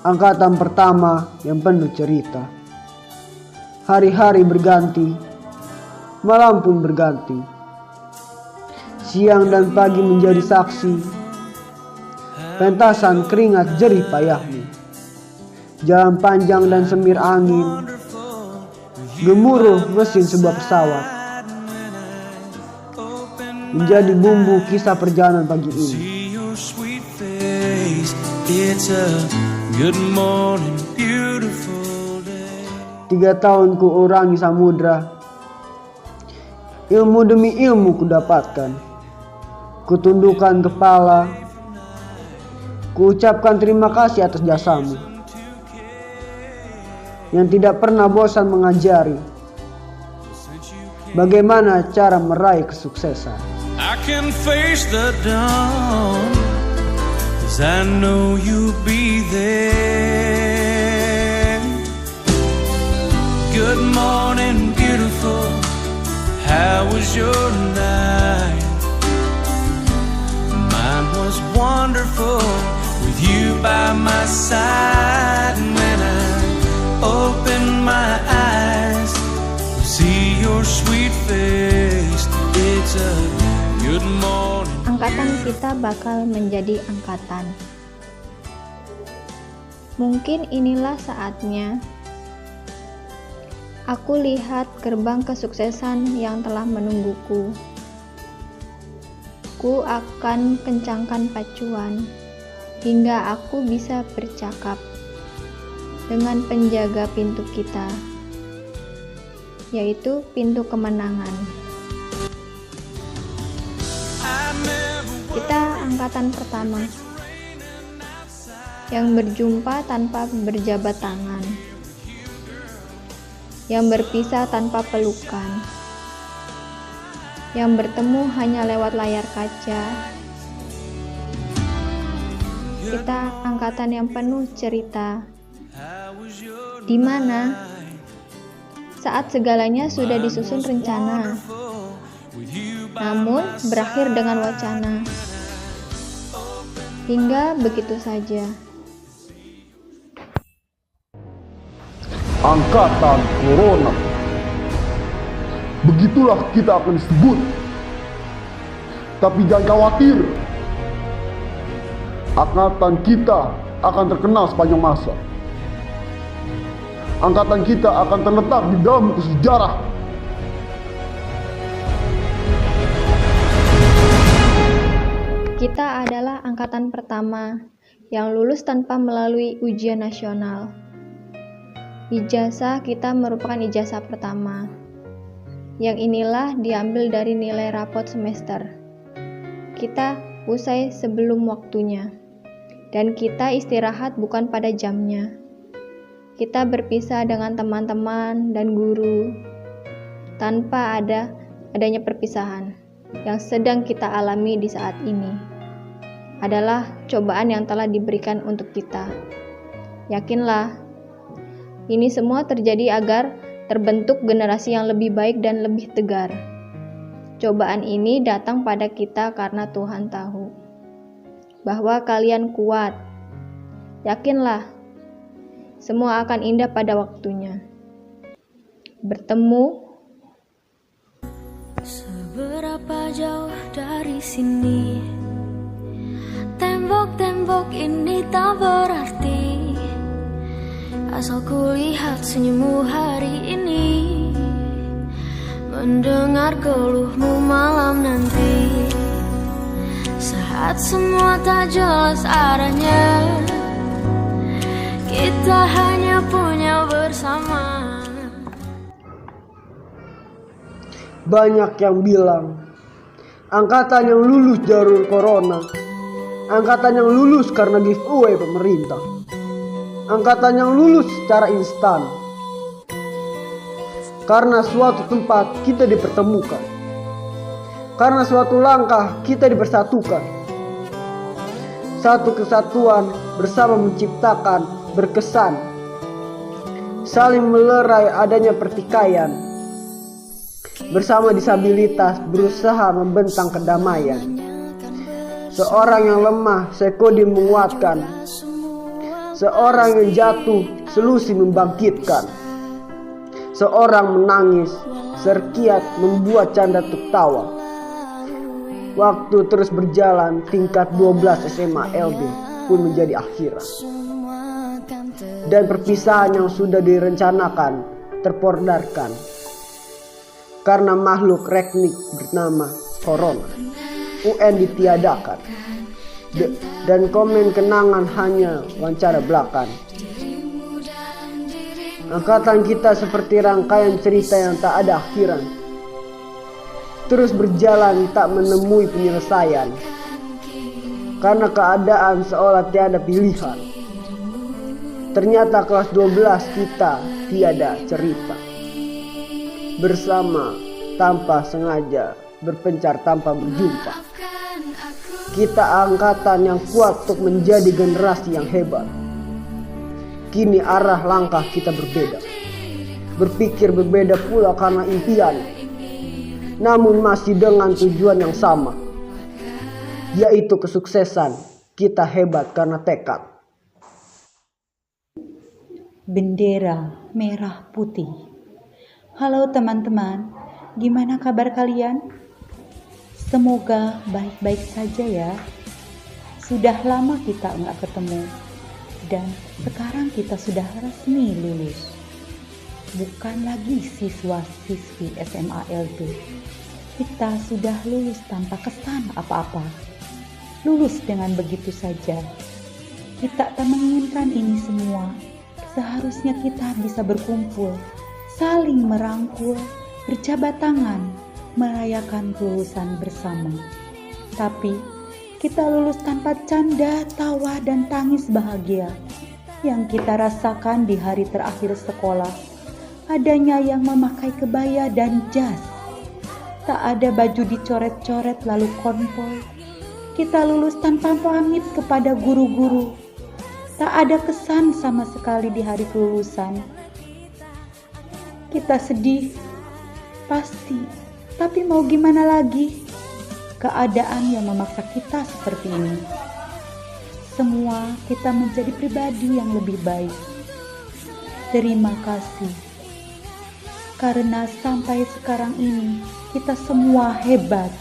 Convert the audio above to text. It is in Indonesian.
Angkatan pertama yang penuh cerita. Hari-hari berganti, malam pun berganti. Siang dan pagi menjadi saksi, pentasan keringat jerih payahmu. Jalan panjang dan semir angin, gemuruh mesin sebuah pesawat, menjadi bumbu kisah perjalanan pagi ini. It's a good morning, beautiful day. 3 tahun ku urangi samudra, ilmu demi ilmu ku dapatkan. Ku tundukkan kepala, ku ucapkan terima kasih atas jasamu yang tidak pernah bosan mengajari bagaimana cara meraih kesuksesan. I can face the dawn, 'cause I know you'll be there. Good morning, beautiful. How was your night? Mine was wonderful with you by my side. And when I open my eyes, see your sweet face. It's a good morning. Angkatan kita bakal menjadi angkatan. Mungkin inilah saatnya aku lihat gerbang kesuksesan yang telah menungguku. Ku akan kencangkan pacuan hingga aku bisa bercakap dengan penjaga pintu kita, yaitu pintu kemenangan. Kita angkatan pertama yang berjumpa tanpa berjabat tangan, yang berpisah tanpa pelukan, yang bertemu hanya lewat layar kaca. Kita angkatan yang penuh cerita, di mana saat segalanya sudah disusun rencana, namun berakhir dengan wacana, hingga begitu saja. Angkatan Corona, begitulah kita akan disebut. Tapi jangan khawatir, angkatan kita akan terkenal sepanjang masa. Angkatan kita akan terletak di dalam buku sejarah. Kita adalah angkatan pertama yang lulus tanpa melalui ujian nasional. Ijazah kita merupakan ijazah pertama, yang inilah diambil dari nilai rapot semester. Kita usai sebelum waktunya, dan kita istirahat bukan pada jamnya. Kita berpisah dengan teman-teman dan guru, tanpa adanya perpisahan. Yang sedang kita alami di saat ini adalah cobaan yang telah diberikan untuk kita. Yakinlah, ini semua terjadi agar terbentuk generasi yang lebih baik dan lebih tegar. Cobaan ini datang pada kita karena Tuhan tahu bahwa kalian kuat. Yakinlah, semua akan indah pada waktunya. Bertemu. Seberapa jauh dari sini, tembok-tembok ini tak berarti, asal ku lihat senyummu hari ini, mendengar keluhmu malam nanti. Saat semua tak jelas arahnya, kita hanya punya bersama. Banyak yang bilang angkatan yang lulus jalur corona, angkatan yang lulus karena giveaway pemerintah, angkatan yang lulus secara instan, karena suatu tempat kita dipertemukan, karena suatu langkah kita dipersatukan. Satu kesatuan bersama menciptakan berkesan, saling melerai adanya pertikaian, bersama disabilitas berusaha membentang kedamaian. Seorang yang lemah Sekodi menguatkan, Seorang yang jatuh selusi membangkitkan. Seorang menangis serkiat membuat canda tertawa. Waktu terus berjalan, tingkat 12 SMA LB pun menjadi akhirat. Dan perpisahan yang sudah direncanakan terpodarkan karena makhluk reknik bernama Corona. UN ditiadakan dan komen kenangan hanya wawancara belakang. Angkatan kita seperti rangkaian cerita yang tak ada akhiran, terus berjalan tak menemui penyelesaian karena keadaan seolah tiada pilihan. Ternyata kelas 12 kita tiada cerita. Bersama tanpa sengaja, berpencar tanpa berjumpa. Kita angkatan yang kuat untuk menjadi generasi yang hebat. Kini arah langkah kita berbeda. Berpikir berbeda pula karena impian, namun masih dengan tujuan yang sama, yaitu kesuksesan. Kita hebat karena tekad. Bendera merah putih. Halo teman-teman, gimana kabar kalian? Semoga baik-baik saja ya. Sudah lama kita nggak ketemu, dan sekarang kita sudah resmi lulus. Bukan lagi siswa-siswi SMA LB. Kita sudah lulus tanpa kesan apa-apa. Lulus dengan begitu saja. Kita tak menginginkan ini semua. Seharusnya kita bisa berkumpul, saling merangkul, berjabat tangan, merayakan kelulusan bersama. Tapi kita lulus tanpa canda, tawa, dan tangis bahagia. Yang kita rasakan di hari terakhir sekolah, adanya yang memakai kebaya dan jas. Tak ada baju dicoret-coret lalu konvoy. Kita lulus tanpa pamit kepada guru-guru. Tak ada kesan sama sekali di hari kelulusan. Kita sedih, pasti. Tapi mau gimana lagi? Keadaan yang memaksa kita seperti ini. Semua kita menjadi pribadi yang lebih baik. Terima kasih. Karena sampai sekarang ini kita semua hebat.